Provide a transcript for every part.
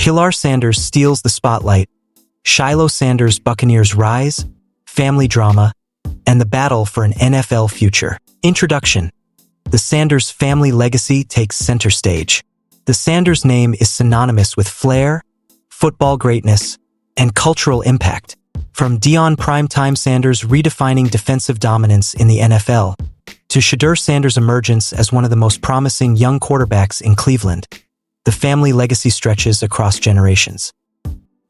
Pilar Sanders steals the spotlight. Shilo Sanders' Buccaneers rise, family drama, and the battle for an NFL future. Introduction. The Sanders family legacy takes center stage. The Sanders name is synonymous with flair, football greatness, and cultural impact. From Deion Primetime Sanders redefining defensive dominance in the NFL, to Shedeur Sanders' emergence as one of the most promising young quarterbacks in Cleveland, the family legacy stretches across generations.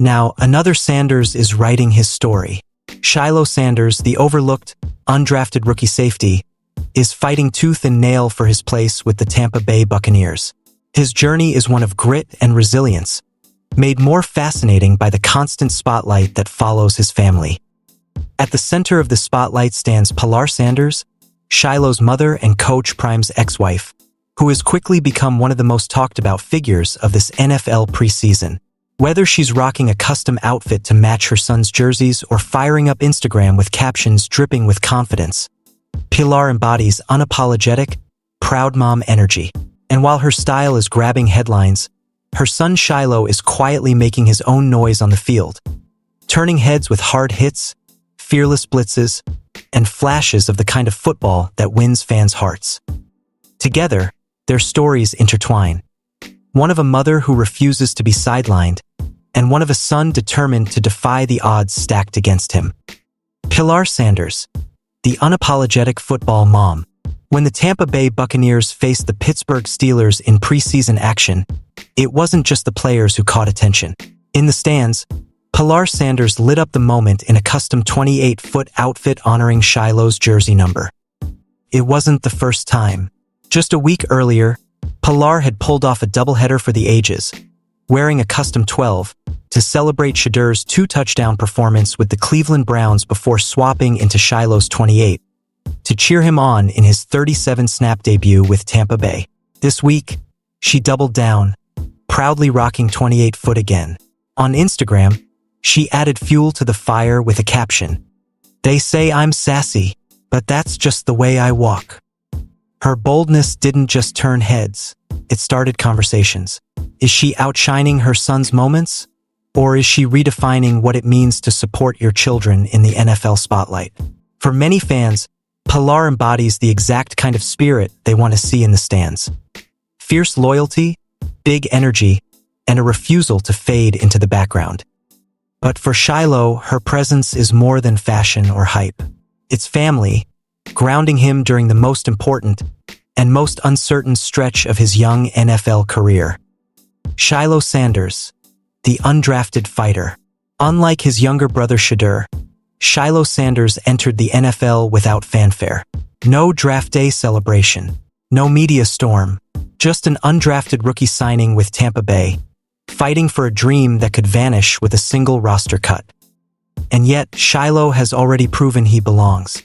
Now, another Sanders is writing his story. Shilo Sanders, the overlooked, undrafted rookie safety, is fighting tooth and nail for his place with the Tampa Bay Buccaneers. His journey is one of grit and resilience, made more fascinating by the constant spotlight that follows his family. At the center of the spotlight stands Pilar Sanders, Shilo's mother and Coach Prime's ex-wife, who has quickly become one of the most talked about figures of this NFL preseason. Whether she's rocking a custom outfit to match her son's jerseys or firing up Instagram with captions dripping with confidence, Pilar embodies unapologetic, proud mom energy. And while her style is grabbing headlines, her son Shilo is quietly making his own noise on the field, turning heads with hard hits, fearless blitzes, and flashes of the kind of football that wins fans' hearts. Together, their stories intertwine. One of a mother who refuses to be sidelined, and one of a son determined to defy the odds stacked against him. Pilar Sanders, the unapologetic football mom. When the Tampa Bay Buccaneers faced the Pittsburgh Steelers in preseason action, it wasn't just the players who caught attention. In the stands, Pilar Sanders lit up the moment in a custom 28-foot outfit honoring Shilo's jersey number. It wasn't the first time. Just a week earlier, Pilar had pulled off a doubleheader for the ages, wearing a custom 12, to celebrate Shedeur's 2-touchdown performance with the Cleveland Browns before swapping into Shilo's 28, to cheer him on in his 37-snap debut with Tampa Bay. This week, she doubled down, proudly rocking 28-foot again. On Instagram, she added fuel to the fire with a caption, "They say I'm sassy, but that's just the way I walk." Her boldness didn't just turn heads, it started conversations. Is she outshining her son's moments? Or is she redefining what it means to support your children in the NFL spotlight? For many fans, Pilar embodies the exact kind of spirit they want to see in the stands. Fierce loyalty, big energy, and a refusal to fade into the background. But for Shilo, her presence is more than fashion or hype. It's family, grounding him during the most important and most uncertain stretch of his young NFL career. Shilo Sanders, the undrafted fighter. Unlike his younger brother Shedeur, Shilo Sanders entered the NFL without fanfare. No draft day celebration, no media storm, just an undrafted rookie signing with Tampa Bay, fighting for a dream that could vanish with a single roster cut. And yet, Shilo has already proven he belongs.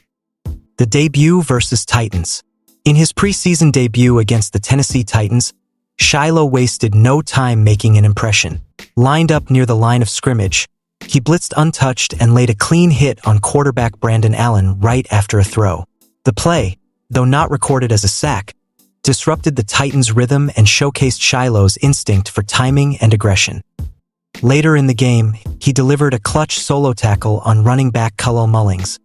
The debut versus Titans. In his preseason debut against the Tennessee Titans, Shilo wasted no time making an impression. Lined up near the line of scrimmage, he blitzed untouched and laid a clean hit on quarterback Brandon Allen right after a throw. The play, though not recorded as a sack, disrupted the Titans' rhythm and showcased Shilo's instinct for timing and aggression. Later in the game, he delivered a clutch solo tackle on running back Khalil Mullings,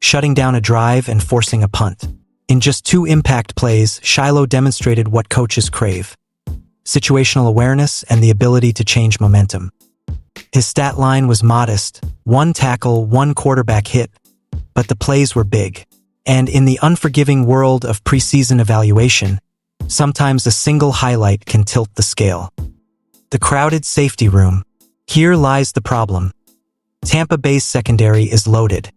shutting down a drive and forcing a punt. In just 2 impact plays, Shilo demonstrated what coaches crave: situational awareness and the ability to change momentum. His stat line was modest, 1 tackle, 1 quarterback hit, but the plays were big. And in the unforgiving world of preseason evaluation, sometimes a single highlight can tilt the scale. The crowded safety room. Here lies the problem. Tampa Bay's secondary is loaded.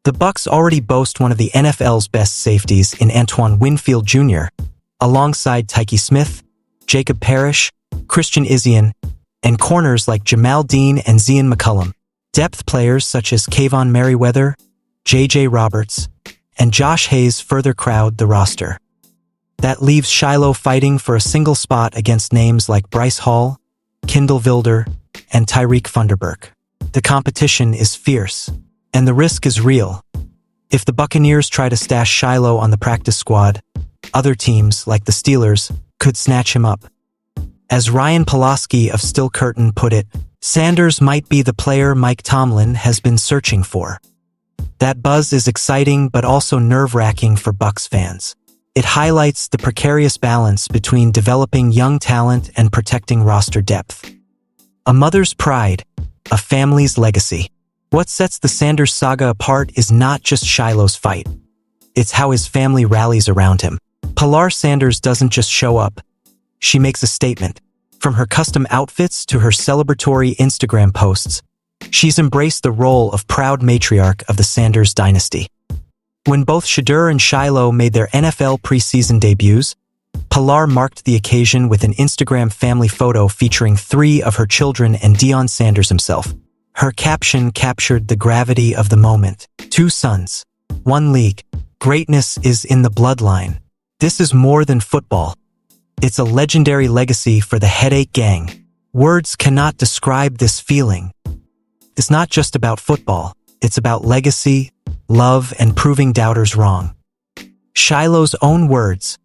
The Bucs already boast one of the NFL's best safeties in Antoine Winfield Jr., alongside Tyke Smith, Jacob Parrish, Christian Izien, and corners like Jamal Dean and Zion McCullum. Depth players such as Kayvon Merriweather, J.J. Roberts, and Josh Hayes further crowd the roster. That leaves Shilo fighting for a single spot against names like Bryce Hall, Kindle Vilder, and Tyreek Funderburk. The competition is fierce, and the risk is real. If the Buccaneers try to stash Shilo on the practice squad, other teams, like the Steelers, could snatch him up. As Ryan Pulaski of Steel Curtain put it, Sanders might be the player Mike Tomlin has been searching for. That buzz is exciting but also nerve-wracking for Bucs fans. It highlights the precarious balance between developing young talent and protecting roster depth. A mother's pride, a family's legacy. What sets the Sanders saga apart is not just Shilo's fight. It's how his family rallies around him. Pilar Sanders doesn't just show up. She makes a statement. From her custom outfits to her celebratory Instagram posts, she's embraced the role of proud matriarch of the Sanders dynasty. When both Shedeur and Shilo made their NFL preseason debuts, Pilar marked the occasion with an Instagram family photo featuring 3 of her children and Deion Sanders himself. Her caption captured the gravity of the moment. 2 sons, 1 league. Greatness is in the bloodline. This is more than football. It's a legendary legacy for the Headache Gang. Words cannot describe this feeling. It's not just about football. It's about legacy, love, and proving doubters wrong. Shilo's own words,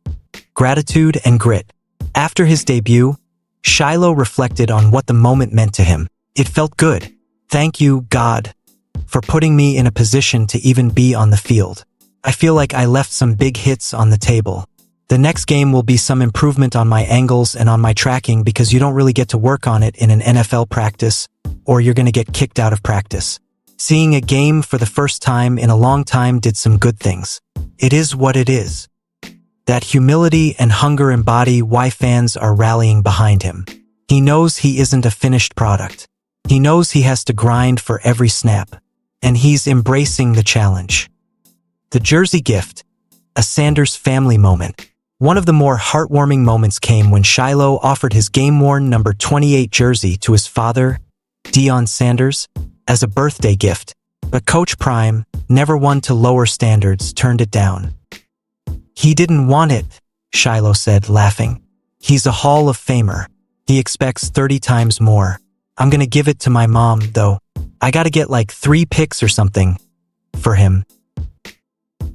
gratitude and grit. After his debut, Shilo reflected on what the moment meant to him. It felt good. Thank you, God, for putting me in a position to even be on the field. I feel like I left some big hits on the table. The next game will be some improvement on my angles and on my tracking because you don't really get to work on it in an NFL practice, or you're going to get kicked out of practice. Seeing a game for the first time in a long time did some good things. It is what it is. That humility and hunger embody why fans are rallying behind him. He knows he isn't a finished product. He knows he has to grind for every snap, and he's embracing the challenge. The jersey gift, a Sanders family moment. One of the more heartwarming moments came when Shilo offered his game-worn number 28 jersey to his father, Deion Sanders, as a birthday gift. But Coach Prime, never one to lower standards, turned it down. He didn't want it, Shilo said, laughing. He's a Hall of Famer. He expects 30 times more. I'm gonna give it to my mom, though. I gotta get like 3 picks or something for him.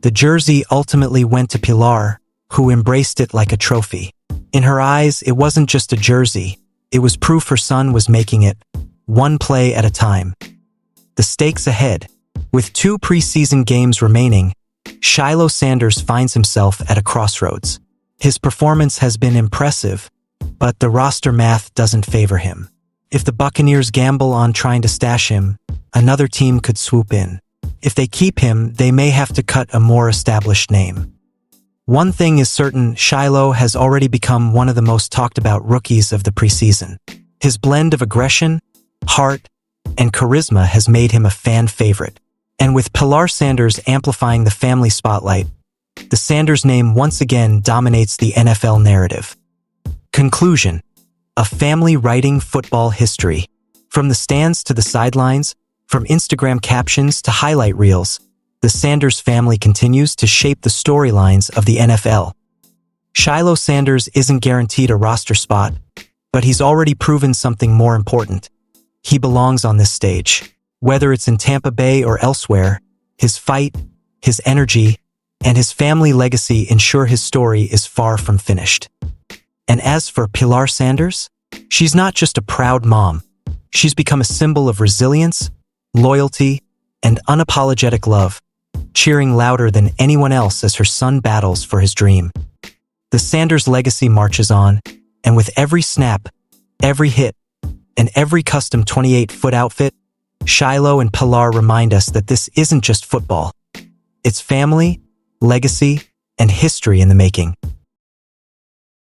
The jersey ultimately went to Pilar, who embraced it like a trophy. In her eyes, it wasn't just a jersey. It was proof her son was making it, one play at a time. The stakes ahead. With 2 preseason games remaining, Shilo Sanders finds himself at a crossroads. His performance has been impressive, but the roster math doesn't favor him. If the Buccaneers gamble on trying to stash him, another team could swoop in. If they keep him, they may have to cut a more established name. One thing is certain, Shilo has already become one of the most talked about rookies of the preseason. His blend of aggression, heart, and charisma has made him a fan favorite. And with Pilar Sanders amplifying the family spotlight, the Sanders name once again dominates the NFL narrative. Conclusion: a family writing football history. From the stands to the sidelines, from Instagram captions to highlight reels, the Sanders family continues to shape the storylines of the NFL. Shilo Sanders isn't guaranteed a roster spot, but he's already proven something more important. He belongs on this stage. Whether it's in Tampa Bay or elsewhere, his fight, his energy, and his family legacy ensure his story is far from finished. And as for Pilar Sanders, she's not just a proud mom. She's become a symbol of resilience, loyalty, and unapologetic love, cheering louder than anyone else as her son battles for his dream. The Sanders legacy marches on, and with every snap, every hit, and every custom 28-foot outfit, Shilo and Pilar remind us that this isn't just football. It's family, legacy, and history in the making.